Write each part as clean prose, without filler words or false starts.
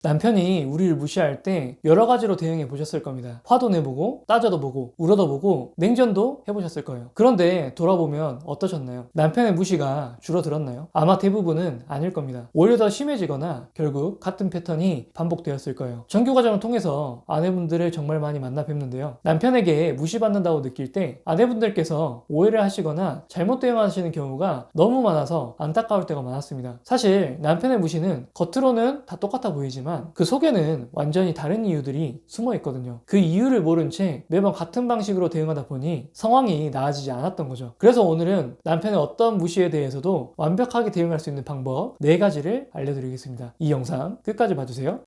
남편이 우리를 무시할 때 여러 가지로 대응해 보셨을 겁니다. 화도 내보고 따져도 보고 울어도 보고 냉전도 해보셨을 거예요. 그런데 돌아보면 어떠셨나요? 남편의 무시가 줄어들었나요? 아마 대부분은 아닐 겁니다. 오히려 더 심해지거나 결국 같은 패턴이 반복되었을 거예요. 정규 과정을 통해서 아내분들을 정말 많이 만나 뵙는데요. 남편에게 무시받는다고 느낄 때 아내분들께서 오해를 하시거나 잘못 대응하시는 경우가 너무 많아서 안타까울 때가 많았습니다. 사실 남편의 무시는 겉으로는 다 똑같아 보이지만 그 속에는 완전히 다른 이유들이 숨어 있거든요. 그 이유를 모른 채 매번 같은 방식으로 대응하다 보니 상황이 나아지지 않았던 거죠. 그래서 오늘은 남편의 어떤 무시에 대해서도 완벽하게 대응할 수 있는 방법 4가지를 알려드리겠습니다. 이 영상 끝까지 봐주세요.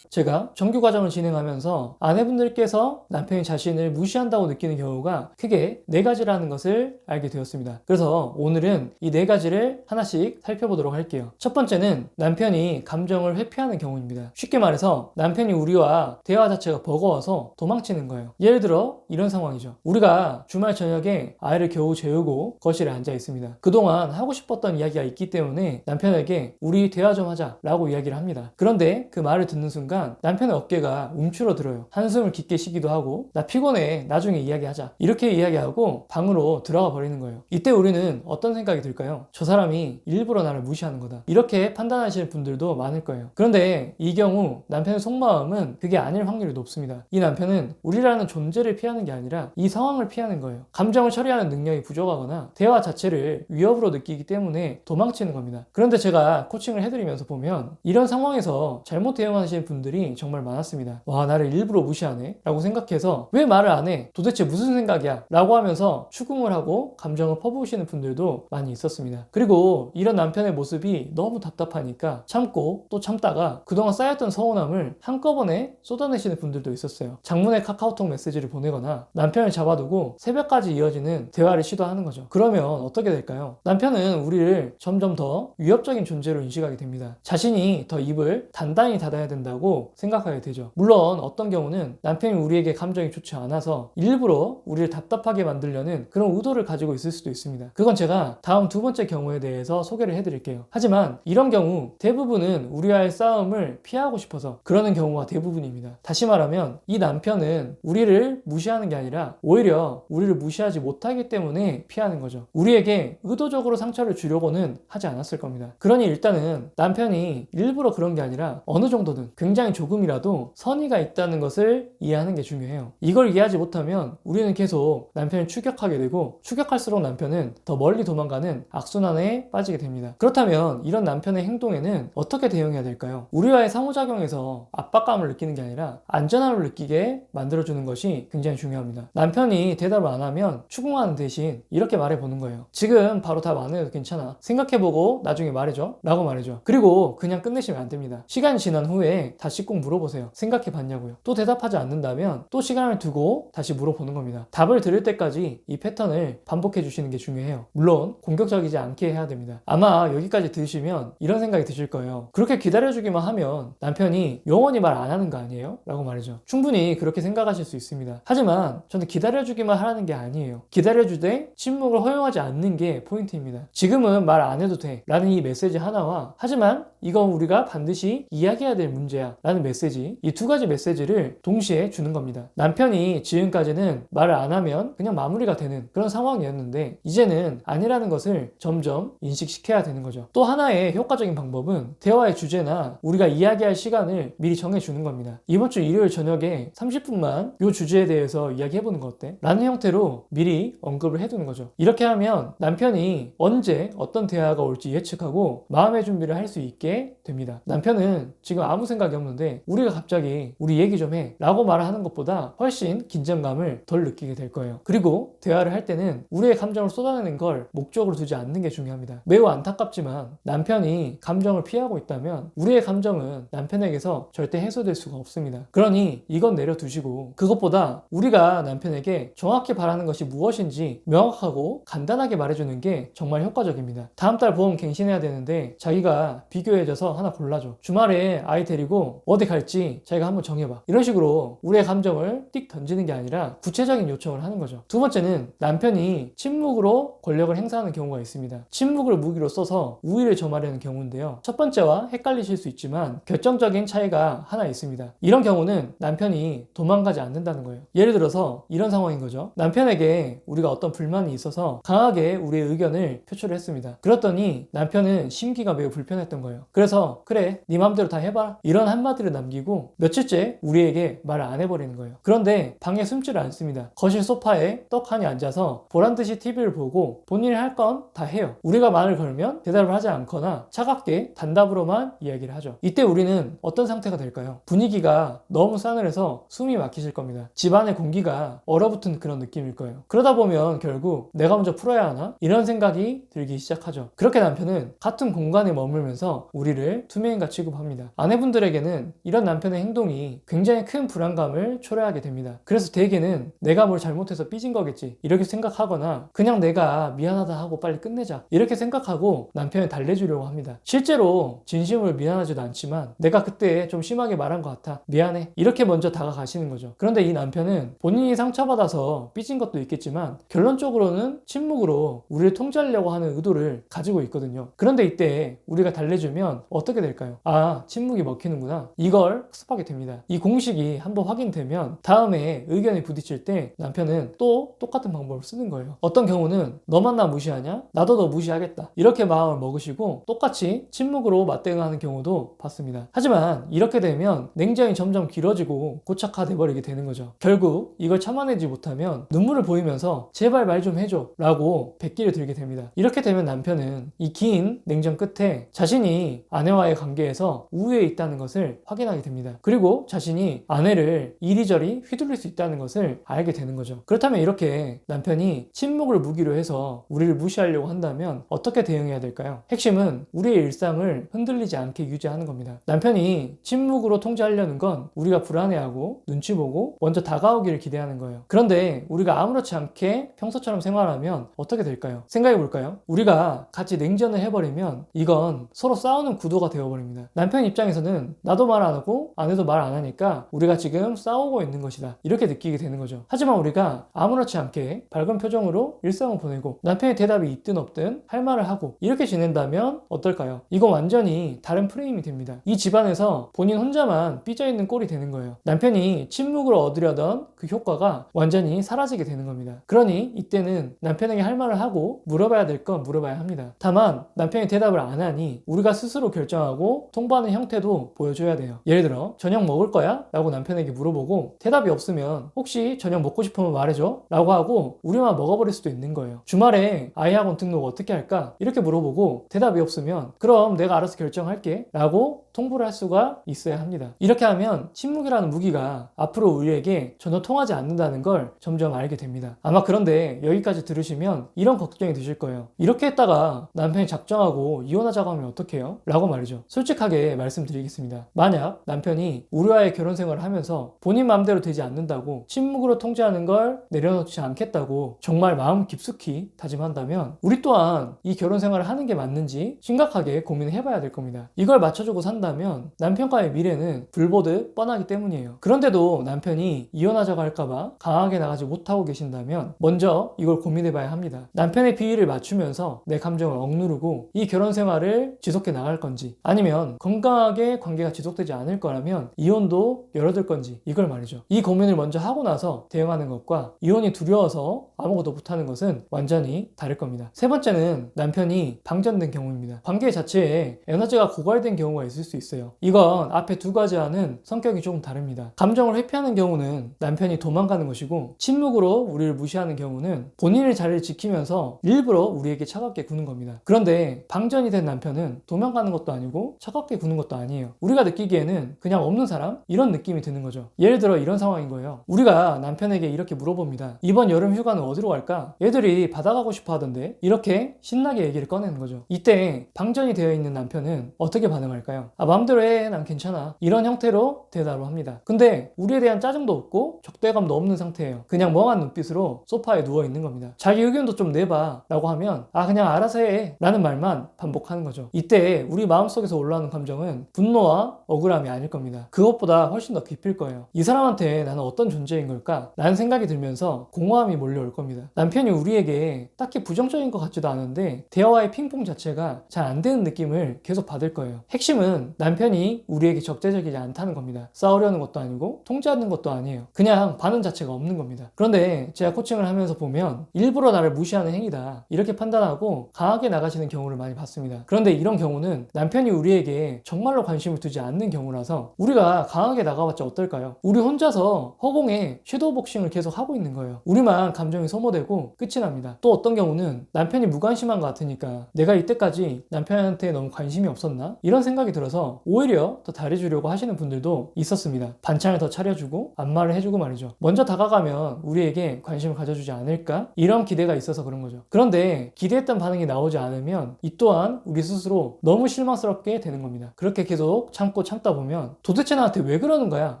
제가 정규 과정을 진행하면서 아내분들께서 남편이 자신을 무시한다고 느끼는 경우가 크게 4가지라는 것을 알게 되었습니다. 그래서 오늘은 이 4가지를 하나씩 살펴보도록 할게요. 첫 번째는 남편이 감정을 회피하는 경우입니다. 쉽게 말해서 남편이 우리와 대화 자체가 버거워서 도망치는 거예요. 예를 들어 이런 상황이죠. 우리가 주말 저녁에 아이를 겨우 재우고 거실에 앉아 있습니다. 그동안 하고 싶었던 이야기가 있기 때문에 남편에게 우리 대화 좀 하자 라고 이야기를 합니다. 그런데 그 말을 듣는 순간 남편의 어깨가 움츠러들어요. 한숨을 깊게 쉬기도 하고 나 피곤해 나중에 이야기하자 이렇게 이야기하고 방으로 들어가 버리는 거예요. 이때 우리는 어떤 생각이 들까요? 저 사람이 일부러 나를 무시하는 거다 이렇게 판단하시는 분들도 많을 거예요. 그런데 이 경우 남편의 속마음은 그게 아닐 확률이 높습니다. 이 남편은 우리라는 존재를 피하는 게 아니라 이 상황을 피하는 거예요. 감정을 처리하는 능력이 부족하거나 대화 자체를 위협으로 느끼기 때문에 도망치는 겁니다. 그런데 제가 코칭을 해드리면서 보면 이런 상황에서 잘못 대응하시는 분들이 정말 많았습니다. 와, 나를 일부러 무시하네 라고 생각해서 왜 말을 안 해? 도대체 무슨 생각이야? 라고 하면서 추궁을 하고 감정을 퍼부으시는 분들도 많이 있었습니다. 그리고 이런 남편의 모습이 너무 답답하니까 참고 또 참다가 그동안 쌓였던 서운함을 한꺼번에 쏟아내시는 분들도 있었어요. 장문의 카카오톡 메시지를 보내거나 남편을 잡아두고 새벽까지 이어지는 대화를 시도하는 거죠. 그러면 어떻게 될까요? 남편은 우리를 점점 더 위협적인 존재로 인식하게 됩니다. 자신이 더 입을 단단히 닫아야 된다고 생각하게 되죠. 물론 어떤 경우는 남편이 우리에게 감정이 좋지 않아서 일부러 우리를 답답하게 만들려는 그런 의도를 가지고 있을 수도 있습니다. 그건 제가 다음 2번째 경우에 대해서 소개를 해드릴게요. 하지만 이런 경우 대부분은 우리와의 싸움을 피하고 싶어서 그러는 경우가 대부분입니다. 다시 말하면 이 남편은 우리를 무시하는 게 아니라 오히려 우리를 무시하지 못하기 때문에 피하는 거죠. 우리에게 의도적으로 상처를 주려고는 하지 않았을 겁니다. 그러니 일단은 남편이 일부러 그런 게 아니라 어느 정도는 굉장히 조금이라도 선의가 있다는 것을 이해하는 게 중요해요. 이걸 이해하지 못하면 우리는 계속 남편을 추격하게 되고 추격할수록 남편은 더 멀리 도망가는 악순환에 빠지게 됩니다. 그렇다면 이런 남편의 행동에는 어떻게 대응해야 될까요? 우리와의 상호작용에서 압박감을 느끼는 게 아니라 안전함을 느끼게 만들어주는 것이 굉장히 중요합니다. 남편이 대답을 안 하면 추궁하는 대신 이렇게 말해보는 거예요. 지금 바로 답 안 해도 괜찮아. 생각해보고 나중에 말해줘 라고 말해줘. 그리고 그냥 끝내시면 안 됩니다. 시간이 지난 후에 다시 꼭 물어보세요. 생각해 봤냐고요. 또 대답하지 않는다면 또 시간을 두고 다시 물어보는 겁니다. 답을 들을 때까지 이 패턴을 반복해 주시는 게 중요해요. 물론 공격적이지 않게 해야 됩니다. 아마 여기까지 들으시면 이런 생각이 드실 거예요. 그렇게 기다려주기만 하면 남편이 영원히 말 안 하는 거 아니에요? 라고 말이죠. 충분히 그렇게 생각하실 수 있습니다. 하지만 저는 기다려주기만 하라는 게 아니에요. 기다려주되 침묵을 허용하지 않는 게 포인트입니다. 지금은 말 안 해도 돼 라는 이 메시지 하나와 하지만 이건 우리가 반드시 이야기해야 될 문제야 라는 메시지, 이 2가지 메시지를 동시에 주는 겁니다. 남편이 지금까지는 말을 안 하면 그냥 마무리가 되는 그런 상황이었는데 이제는 아니라는 것을 점점 인식시켜야 되는 거죠. 또 하나의 효과적인 방법은 대화의 주제나 우리가 이야기할 시간을 미리 정해주는 겁니다. 이번 주 일요일 저녁에 30분만 이 주제에 대해서 이야기해보는 거 어때? 라는 형태로 미리 언급을 해두는 거죠. 이렇게 하면 남편이 언제 어떤 대화가 올지 예측하고 마음의 준비를 할 수 있게 됩니다. 남편은 지금 아무 생각이 없는데 우리가 갑자기 우리 얘기 좀 해 라고 말을 하는 것보다 훨씬 긴장감을 덜 느끼게 될 거예요. 그리고 대화를 할 때는 우리의 감정을 쏟아내는 걸 목적으로 두지 않는 게 중요합니다. 매우 안타깝지만 남편이 감정을 피하고 있다면 우리의 감정은 남편에게서 절대 해소될 수가 없습니다. 그러니 이건 내려두시고 그것보다 우리가 남편에게 정확히 바라는 것이 무엇인지 명확하고 간단하게 말해주는 게 정말 효과적입니다. 다음 달 보험 갱신해야 되는데 자기가 비교해져서 하나 골라줘. 주말에 아이 데리고 그리고 어디 갈지 자기가 한번 정해봐. 이런 식으로 우리의 감정을 띡 던지는 게 아니라 구체적인 요청을 하는 거죠. 두 번째는 남편이 침묵으로 권력을 행사하는 경우가 있습니다. 침묵을 무기로 써서 우위를 점하려는 경우인데요. 첫 번째와 헷갈리실 수 있지만 결정적인 차이가 하나 있습니다. 이런 경우는 남편이 도망가지 않는다는 거예요. 예를 들어서 이런 상황인 거죠. 남편에게 우리가 어떤 불만이 있어서 강하게 우리의 의견을 표출을 했습니다. 그랬더니 남편은 심기가 매우 불편했던 거예요. 그래서 그래 네 맘대로 다 해봐 이런 한마디를 남기고 며칠째 우리에게 말을 안 해버리는 거예요. 그런데 방에 숨지를 않습니다. 거실 소파에 떡하니 앉아서 보란듯이 TV를 보고 본인이 할 건 다 해요. 우리가 말을 걸면 대답을 하지 않거나 차갑게 단답으로만 이야기를 하죠. 이때 우리는 어떤 상태가 될까요? 분위기가 너무 싸늘해서 숨이 막히실 겁니다. 집안의 공기가 얼어붙은 그런 느낌일 거예요. 그러다 보면 결국 내가 먼저 풀어야 하나? 이런 생각이 들기 시작하죠. 그렇게 남편은 같은 공간에 머물면서 우리를 투명인가 취급합니다. 아내분들에게는 이런 남편의 행동이 굉장히 큰 불안감을 초래하게 됩니다. 그래서 대개는 내가 뭘 잘못해서 삐진 거겠지 이렇게 생각하거나 그냥 내가 미안하다 하고 빨리 끝내자 이렇게 생각하고 남편을 달래주려고 합니다. 실제로 진심으로 미안하지도 않지만 내가 그때 좀 심하게 말한 것 같아 미안해 이렇게 먼저 다가가시는 거죠. 그런데 이 남편은 본인이 상처받아서 삐진 것도 있겠지만 결론적으로는 침묵으로 우리를 통제하려고 하는 의도를 가지고 있거든요. 그런데 이때 우리가 달래주면 어떻게 될까요? 아, 침묵이 먹히는구나. 이걸 학습하게 됩니다. 이 공식이 한번 확인되면 다음에 의견이 부딪힐 때 남편은 또 똑같은 방법을 쓰는 거예요. 어떤 경우는 너만 나 무시하냐? 나도 너 무시하겠다. 이렇게 마음을 먹으시고 똑같이 침묵으로 맞대응하는 경우도 봤습니다. 하지만 이렇게 되면 냉정이 점점 길어지고 고착화돼 버리게 되는 거죠. 결국 이걸 참아내지 못하면 눈물을 보이면서 제발 말 좀 해줘 라고 백기를 들게 됩니다. 이렇게 되면 남편은 이 긴 냉전 끝에 자신이 아내와의 관계에서 우위에 있다는 것을 확인하게 됩니다. 그리고 자신이 아내를 이리저리 휘둘릴 수 있다는 것을 알게 되는 거죠. 그렇다면 이렇게 남편이 침묵을 무기로 해서 우리를 무시하려고 한다면 어떻게 대응해야 될까요? 핵심은 우리의 일상을 흔들리지 않게 유지하는 겁니다. 남편이 침묵으로 통제하려는 건 우리가 불안해하고 눈치 보고 먼저 다가오기를 기대하는 거예요. 그런데 우리가 아무렇지 않게 평소처럼 생활하면 어떻게 될까요? 생각해 볼까요? 우리가 같이 냉전을 해버리면 이건 서로 싸우는 구도가 되어버립니다. 남편 입장에서는 나도 말 안 하고 아내도 말 안 하니까 우리가 지금 싸우고 있는 것이다 이렇게 느끼게 되는 거죠. 하지만 우리가 아무렇지 않게 밝은 표정으로 일상을 보내고 남편의 대답이 있든 없든 할 말을 하고 이렇게 지낸다면 어떨까요? 이건 완전히 다른 프레임이 됩니다. 이 집안에서 본인 혼자만 삐져있는 꼴이 되는 거예요. 남편이 침묵을 얻으려던 그 효과가 완전히 사라지게 되는 겁니다. 그러니 이때는 남편에게 할 말을 하고 물어봐야 될 건 물어봐야 합니다. 다만 남편이 대답을 안 하니 우리가 스스로 결정하고 통보하는 형태도 보여줘야 돼요. 예를 들어 저녁 먹을 거야? 라고 남편에게 물어보고 대답이 없으면 혹시 저녁 먹고 싶으면 말해줘? 라고 하고 우리만 먹어버릴 수도 있는 거예요. 주말에 아이 학원 등록 어떻게 할까? 이렇게 물어보고 대답이 없으면 그럼 내가 알아서 결정할게 라고 통보를 할 수가 있어야 합니다. 이렇게 하면 침묵이라는 무기가 앞으로 우리에게 전혀 통하지 않는다는 걸 점점 알게 됩니다. 아마 그런데 여기까지 들으시면 이런 걱정이 드실 거예요. 이렇게 했다가 남편이 작정하고 이혼하자고 하면 어떡해요? 라고 말이죠. 솔직하게 말씀드리겠습니다. 만약 남편이 우리와의 결혼 생활을 하면서 본인 마음대로 되지 않는다고 침묵으로 통제하는 걸 내려놓지 않겠다고 정말 마음 깊숙이 다짐한다면 우리 또한 이 결혼 생활을 하는 게 맞는지 심각하게 고민을 해봐야 될 겁니다. 이걸 맞춰주고 산다면 남편과의 미래는 불보듯 뻔하기 때문이에요. 그런데도 남편이 이혼하자고 할까봐 강하게 나가지 못하고 계신다면 먼저 이걸 고민해봐야 합니다. 남편의 비위를 맞추면서 내 감정을 억누르고 이 결혼 생활을 지속해 나갈 건지 아니면 건강하게 관계가 지속되지 않을 거라면 이혼도 열어둘 건지 이걸 말이죠. 이 고민을 먼저 하고 나서 대응하는 것과 이혼이 두려워서 아무것도 못하는 것은 완전히 다를 겁니다. 세 번째는 남편이 방전된 경우입니다. 관계 자체에 에너지가 고갈된 경우가 있을 수 있어요. 이건 앞에 두 가지와는 성격이 조금 다릅니다. 감정을 회피하는 경우는 남편이 도망가는 것이고 침묵으로 우리를 무시하는 경우는 본인의 자리를 지키면서 일부러 우리에게 차갑게 구는 겁니다. 그런데 방전이 된 남편은 도망가는 것도 아니고 차갑게 구는 것도 아니에요. 우리가 느끼기에는 그냥 없는 사람? 이런 느낌이 드는 거죠. 예를 들어 이런 상황인 거예요. 우리가 남편에게 이렇게 물어봅니다. 이번 여름 휴가는 어디로 갈까? 애들이 바다 가고 싶어 하던데 이렇게 신나게 얘기를 꺼내는 거죠. 이때 방전이 되어 있는 남편은 어떻게 반응할까요? 아, 마음대로 해. 난 괜찮아. 이런 형태로 대답을 합니다. 근데 우리에 대한 짜증도 없고 적대감도 없는 상태예요. 그냥 멍한 눈빛으로 소파에 누워 있는 겁니다. 자기 의견도 좀 내봐 라고 하면 아, 그냥 알아서 해 라는 말만 반복하는 거죠. 이때 우리 마음속에서 올라오는 감정은 분노와 억울함이 아닐 겁니다. 그것보다 훨씬 더 깊을 거예요. 이 사람한테 나는 어떤 존재인 걸까? 라는 생각이 들면서 공허함이 몰려올 겁니다. 남편이 우리에게 딱히 부정적인 것 같지도 않은데 대화의 핑퐁 자체가 잘 안 되는 느낌을 계속 받을 거예요. 핵심은 남편이 우리에게 적대적이지 않다는 겁니다. 싸우려는 것도 아니고 통제하는 것도 아니에요. 그냥 반응 자체가 없는 겁니다. 그런데 제가 코칭을 하면서 보면 일부러 나를 무시하는 행위다 이렇게 판단하고 강하게 나가시는 경우를 많이 봤습니다. 그런데 이런 경우는 남편이 우리에게 정말로 관심을 두지 않는 경우라서 우리가 강하게 나가봤자 어떨까요? 우리 혼자서 허공에 섀도우 복싱을 계속 하고 있는 거예요. 우리만 감정이 소모되고 끝이 납니다. 또 어떤 경우는 남편이 무관심한 것 같으니까 내가 이때까지 남편한테 너무 관심이 없었나? 이런 생각이 들어서 오히려 더 잘해주려고 하시는 분들도 있었습니다. 반찬을 더 차려주고 안마를 해주고 말이죠. 먼저 다가가면 우리에게 관심을 가져주지 않을까? 이런 기대가 있어서 그런 거죠. 그런데 기대했던 반응이 나오지 않으면 이 또한 우리 스스로 너무 실망스럽게 되는 겁니다. 그렇게 계속 참고 참다 보면 도대체 나한테 왜 그러는 거야?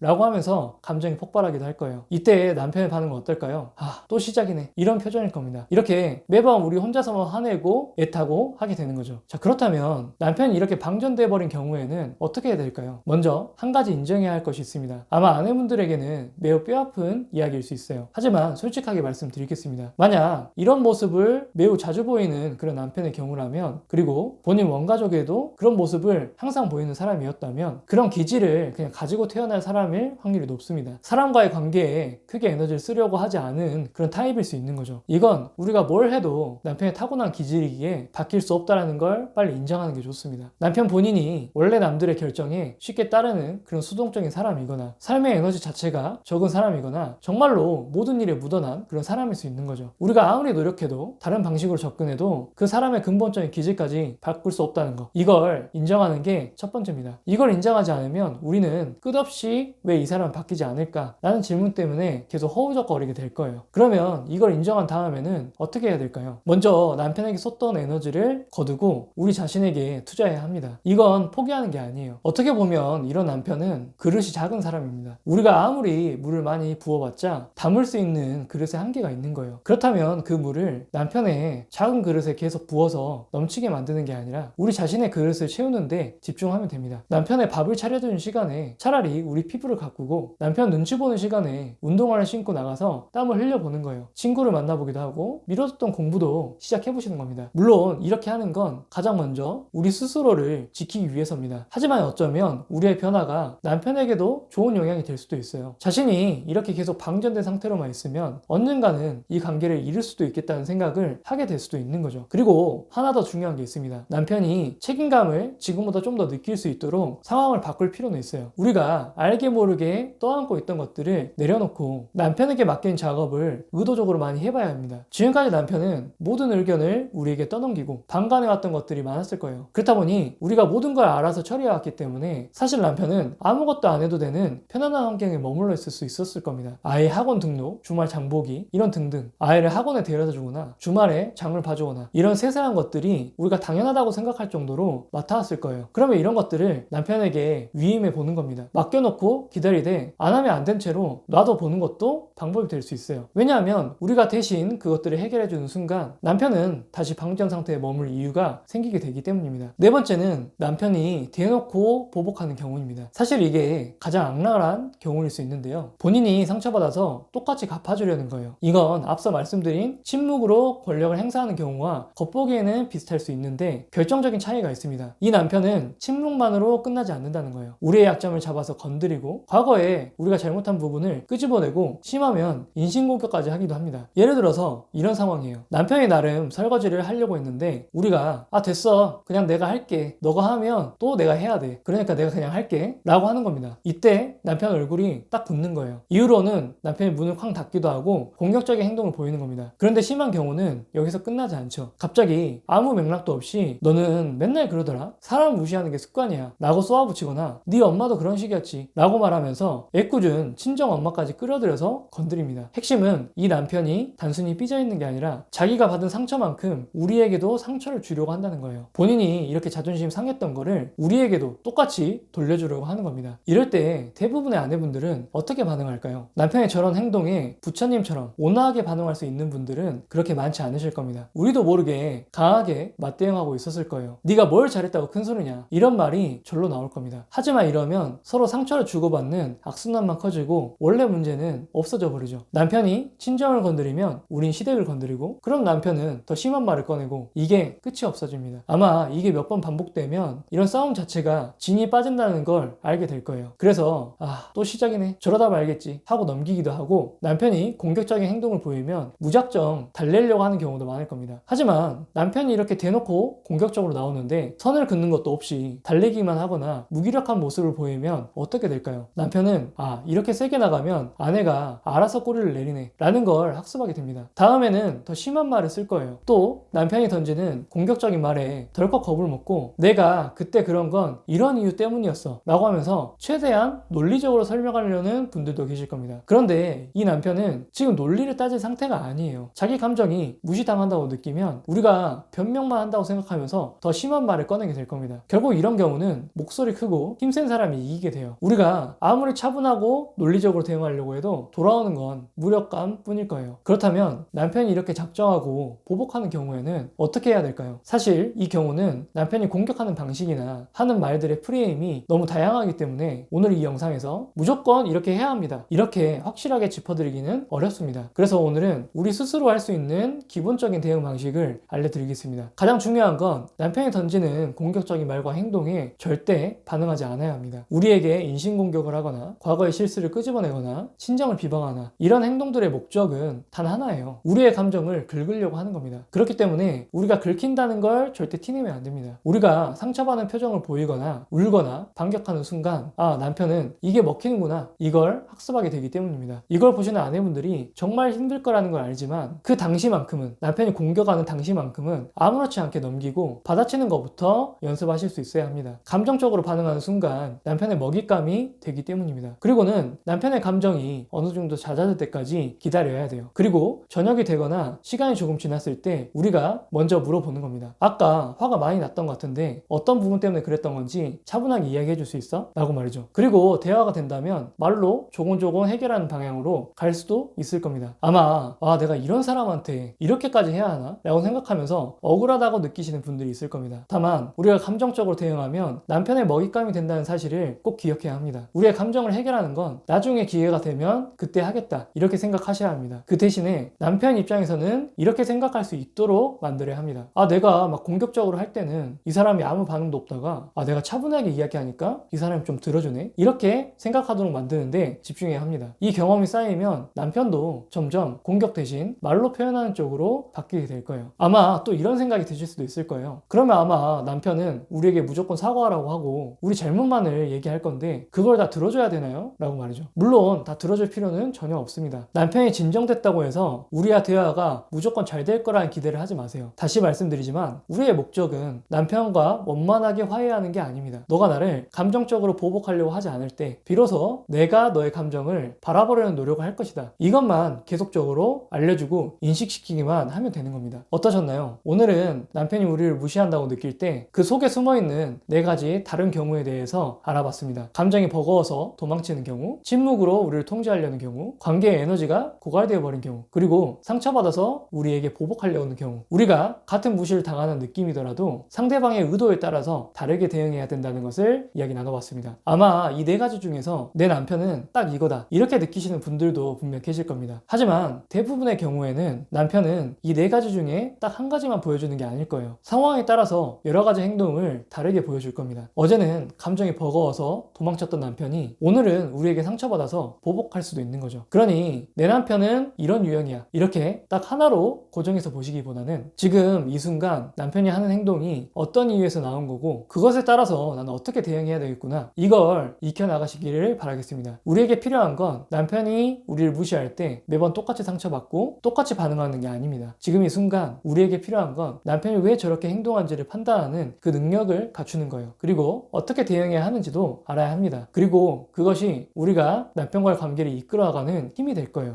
라고 하면서 감정이 폭발하기도 할 거예요. 이때 남편의 반응은 어떨까요? 또 시작이네. 이런 표정일 겁니다. 이렇게 매번 우리 혼자서만 화내고 애타고 하게 되는 거죠. 자, 그렇다면 남편이 이렇게 방전돼 버린 경우에는 어떻게 해야 될까요? 먼저 한 가지 인정해야 할 것이 있습니다. 아마 아내분들에게는 매우 뼈아픈 이야기일 수 있어요. 하지만 솔직하게 말씀드리겠습니다. 만약 이런 모습을 매우 자주 보이는 그런 남편의 경우라면, 그리고 본인 원가족에도 그런 모습을 항상 보이는 사람이었다면 그런 기질을 그냥 가지고 태어날 사람일 확률이 높습니다. 사람과의 관계에 크게 에너지를 쓰려고 하지 않은 그런 타입일 수 있는 거죠. 이건 우리가 뭘 해도 남편의 타고난 기질이기에 바뀔 수 없다는 걸 빨리 인정하는 게 좋습니다. 남편 본인이 원래 남들의 결정에 쉽게 따르는 그런 수동적인 사람이거나 삶의 에너지 자체가 적은 사람이거나 정말로 모든 일에 묻어난 그런 사람일 수 있는 거죠. 우리가 아무리 노력해도 다른 방식으로 접근해도 그 사람의 근본적인 기질까지 바꿀 수 없다는 거, 이걸 인정하는 게 첫 번째입니다. 이걸 인정하지 않으면 우리는 끝없이 왜 이 사람은 바뀌지 않을까 라는 질문 때문에 계속 허우적거리게 될 거예요. 그러면 이걸 인정한 다음에는 어떻게 해야 될까요? 먼저 남편에게 쏟던 에너지를 거두고 우리 자신에게 투자해야 합니다. 이건 포기하는 게 아니에요. 어떻게 보면 이런 남편은 그릇이 작은 사람입니다. 우리가 아무리 물을 많이 부어봤자 담을 수 있는 그릇에 한계가 있는 거예요. 그렇다면 그 물을 남편의 작은 그릇에 계속 부어서 넘치게 만드는 게 아니라 우리 자신의 그릇을 채우는데 집중하면 됩니다. 남편의 밥을 차려주는 시간에 차라리 우리 피부를 가꾸고 남편 눈치 보는 시간에 운동화를 신고 나가서 땀을 흘려보는 거예요. 친구를 만나보기도 하고 미뤄뒀던 공부도 시작해보시는 겁니다. 물론 이렇게 하는 건 가장 먼저 우리 스스로를 지키기 위해서입니다. 하지만 어쩌면 우리의 변화가 남편에게도 좋은 영향이 될 수도 있어요. 자신이 이렇게 계속 방전된 상태로만 있으면 언젠가는 이 관계를 잃을 수도 있겠다는 생각을 하게 될 수도 있는 거죠. 그리고 하나 더 중요한 게 있습니다. 남편이 책임감을 지금보다 좀 더 느낄 수 있도록 상황을 바꿀 필요는 있어요. 우리가 알게 모르게 떠안고 있던 것들을 내려놓고 남편에게 맡긴 작업을 의도적으로 많이 해봐야 합니다. 지금까지 남편은 모든 의견을 우리에게 떠넘기고 방관해왔던 것들이 많았을 거예요. 그렇다 보니 우리가 모든 걸 알아서 처리해왔기 때문에 사실 남편은 아무것도 안 해도 되는 편안한 환경에 머물러 있을 수 있었을 겁니다. 아이 학원 등록, 주말 장보기 이런 등등, 아이를 학원에 데려다 주거나 주말에 장을 봐주거나 이런 세세한 것들이 우리가 당연하다고 생각할 정도로 맡아왔을 거예요. 그러면 이런 것들을 남편에게 위임해 보는 겁니다. 맡겨놓고 기다리되 안 하면 안 된 채로 놔둬보는 것도 방법이 될 수 있어요. 왜냐하면 우리가 대신 그것들을 해결해주는 순간 남편은 다시 방전 상태에 머물 이유가 생기게 되기 때문입니다. 네 번째는 남편이 대놓고 보복하는 경우입니다. 사실 이게 가장 악랄한 경우일 수 있는데요. 본인이 상처받아서 똑같이 갚아주려는 거예요. 이건 앞서 말씀드린 침묵으로 권력을 행사하는 경우와 겉보기에는 비슷할 수 있는데 결정적인 차이가 있습니다. 이 남편은 침묵만으로 끝나지 않는다는 거예요. 우리의 약점을 잡아서 건드리고 과거에 우리가 잘못한 부분을 끄집어내고 심하면 인신공격까지 하기도 합니다. 예를 들어서 이런 상황이에요. 남편이 나름 설거지를 하려고 했는데 우리가 됐어 그냥 내가 할게, 너가 하면 또 내가 해야 돼, 그러니까 내가 그냥 할게 라고 하는 겁니다. 이때 남편 얼굴이 딱 붓는 거예요. 이후로는 남편이 문을 쾅 닫기도 하고 공격적인 행동을 보이는 겁니다. 그런데 심한 경우는 여기서 끝나지 않죠. 갑자기 아무 맥락도 없이 너는 맨날 그러더라, 사람 무시하는 게 습관이야 라고 쏘아붙이거나 네 엄마도 그런 식이었지 라고 말하면서 애꿎은 친정 엄마까지 끌어들여서 건드립니다. 핵심은 이 남편이 단순히 삐져있는 게 아니라 자기가 받은 상처만큼 우리에게도 상처를 주려고 한다는 거예요. 본인이 이렇게 자존심 상했던 거를 우리에게도 똑같이 돌려주려고 하는 겁니다. 이럴 때 대부분의 아내분들은 어떻게 반응할까요? 남편의 저런 행동에 부처님처럼 온화하게 반응할 수 있는 분들은 그렇게 많지 않으실 겁니다. 우리도 모르게 강하게 맞대응하고 있었을 거예요. 네가 뭘 잘했다고 큰 소리냐, 이런 말이 절로 나올 겁니다. 겁니다. 하지만 이러면 서로 상처를 주고받는 악순환만 커지고 원래 문제는 없어져 버리죠. 남편이 친정을 건드리면 우린 시댁을 건드리고, 그럼 남편은 더 심한 말을 꺼내고, 이게 끝이 없어집니다. 아마 이게 몇 번 반복되면 이런 싸움 자체가 진이 빠진다는 걸 알게 될 거예요. 그래서 또 시작이네, 저러다 말겠지 하고 넘기기도 하고, 남편이 공격적인 행동을 보이면 무작정 달래려고 하는 경우도 많을 겁니다. 하지만 남편이 이렇게 대놓고 공격적으로 나오는데 선을 긋는 것도 없이 달래기만 하거나 무기력한 모습을 보이면 어떻게 될까요? 남편은 이렇게 세게 나가면 아내가 알아서 꼬리를 내리네 라는 걸 학습하게 됩니다. 다음에는 더 심한 말을 쓸 거예요. 또 남편이 던지는 공격적인 말에 덜컥 겁을 먹고, 내가 그때 그런 건 이런 이유 때문이었어 라고 하면서 최대한 논리적으로 설명하려는 분들도 계실 겁니다. 그런데 이 남편은 지금 논리를 따질 상태가 아니에요. 자기 감정이 무시당한다고 느끼면 우리가 변명만 한다고 생각하면서 더 심한 말을 꺼내게 될 겁니다. 결국 이런 경우는 목소리 크고 힘센 사람이 이기게 돼요. 우리가 아무리 차분하고 논리적으로 대응하려고 해도 돌아오는 건 무력감 뿐일 거예요. 그렇다면 남편이 이렇게 작정하고 보복하는 경우에는 어떻게 해야 될까요? 사실 이 경우는 남편이 공격하는 방식이나 하는 말들의 프레임이 너무 다양하기 때문에 오늘 이 영상에서 무조건 이렇게 해야 합니다, 이렇게 확실하게 짚어드리기는 어렵습니다. 그래서 오늘은 우리 스스로 할 수 있는 기본적인 대응 방식을 알려드리겠습니다. 가장 중요한 건 남편이 던지는 공격적인 말과 행동에 절대 반응하지 않아야 합니다. 우리에게 인신공격을 하거나 과거의 실수를 끄집어내거나 친정을 비방하나 이런 행동들의 목적은 단 하나예요. 우리의 감정을 긁으려고 하는 겁니다. 그렇기 때문에 우리가 긁힌다는 걸 절대 티내면 안 됩니다. 우리가 상처받는 표정을 보이거나 울거나 반격하는 순간 남편은 이게 먹히는구나, 이걸 학습하게 되기 때문입니다. 이걸 보시는 아내분들이 정말 힘들 거라는 걸 알지만 그 당시만큼은, 남편이 공격하는 당시만큼은 아무렇지 않게 넘기고 받아치는 것부터 연습하실 수 있어야 합니다. 감정적으로 반응하는 순간 남편의 먹잇감이 되기 때문입니다. 그리고는 남편의 감정이 어느 정도 잦아들 때까지 기다려야 돼요. 그리고 저녁이 되거나 시간이 조금 지났을 때 우리가 먼저 물어보는 겁니다. 아까 화가 많이 났던 것 같은데 어떤 부분 때문에 그랬던 건지 차분하게 이야기해 줄 수 있어? 라고 말이죠. 그리고 대화가 된다면 말로 조곤조곤 해결하는 방향으로 갈 수도 있을 겁니다. 아마 내가 이런 사람한테 이렇게까지 해야 하나? 라고 생각하면서 억울하다고 느끼시는 분들이 있을 겁니다. 다만 우리가 감정적으로 대응하면 남편의 먹잇감이 된다는 사실을 꼭 기억해야 합니다. 우리의 감정을 해결하는 건 나중에 기회가 되면 그때 하겠다, 이렇게 생각하셔야 합니다. 그 대신에 남편 입장에서는 이렇게 생각할 수 있도록 만들어야 합니다. 내가 막 공격적으로 할 때는 이 사람이 아무 반응도 없다가 내가 차분하게 이야기하니까 이 사람이 좀 들어주네, 이렇게 생각하도록 만드는데 집중해야 합니다. 이 경험이 쌓이면 남편도 점점 공격 대신 말로 표현하는 쪽으로 바뀌게 될 거예요. 아마 또 이런 생각이 드실 수도 있을 거예요. 그러면 아마 남편은 우리에게 무조건 사과하라고 하고 우리 잘못만을 얘기할 건데 그걸 다 들어줘야 되나요? 라고 말이죠. 물론 다 들어줄 필요는 전혀 없습니다. 남편이 진정됐다고 해서 우리와 대화가 무조건 잘 될 거라는 기대를 하지 마세요. 다시 말씀드리지만 우리의 목적은 남편과 원만하게 화해하는 게 아닙니다. 너가 나를 감정적으로 보복하려고 하지 않을 때 비로소 내가 너의 감정을 바라보려는 노력을 할 것이다, 이것만 계속적으로 알려주고 인식시키기만 하면 되는 겁니다. 어떠셨나요? 오늘은 남편이 우리를 무시한다고 느낄 때 그 속에 숨어있는 4가지 다른 경우에 대해서 알아봤습니다. 감정이 버거워서 도망치는 경우, 침묵으로 우리를 통제하려는 경우, 관계의 에너지가 고갈되어 버린 경우, 그리고 상처받아서 우리에게 보복하려는 경우. 우리가 같은 무시를 당하는 느낌이더라도 상대방의 의도에 따라서 다르게 대응해야 된다는 것을 이야기 나눠봤습니다. 아마 이 4가지 중에서 내 남편은 딱 이거다, 이렇게 느끼시는 분들도 분명 계실 겁니다. 하지만 대부분의 경우에는 남편은 이 4가지 중에 딱 한 가지만 보여주는 게 아닐 거예요. 상황에 따라서 여러 가지 행동을 다르게 보여줄 겁니다. 어제는 감정이 버거워서 도망쳤던 남편이 오늘은 우리에게 상처받아서 보복할 수도 있는 거죠. 그러니 내 남편은 이런 유형이야, 이렇게 딱 하나로 고정해서 보시기보다는 지금 이 순간 남편이 하는 행동이 어떤 이유에서 나온 거고 그것에 따라서 나는 어떻게 대응해야 되겠구나, 이걸 익혀나가시기를 바라겠습니다. 우리에게 필요한 건 남편이 우리를 무시할 때 매번 똑같이 상처받고 똑같이 반응하는 게 아닙니다. 지금 이 순간 우리에게 필요한 건 남편이 왜 저렇게 행동한지를 판단하는 그 능력을 갖추는 거예요. 그리고 어떻게 대응해야 하는지도 알아야 합니다. 그리고 그것이 우리가 남편과의 관계를 이끌어가는 힘이 될 거예요.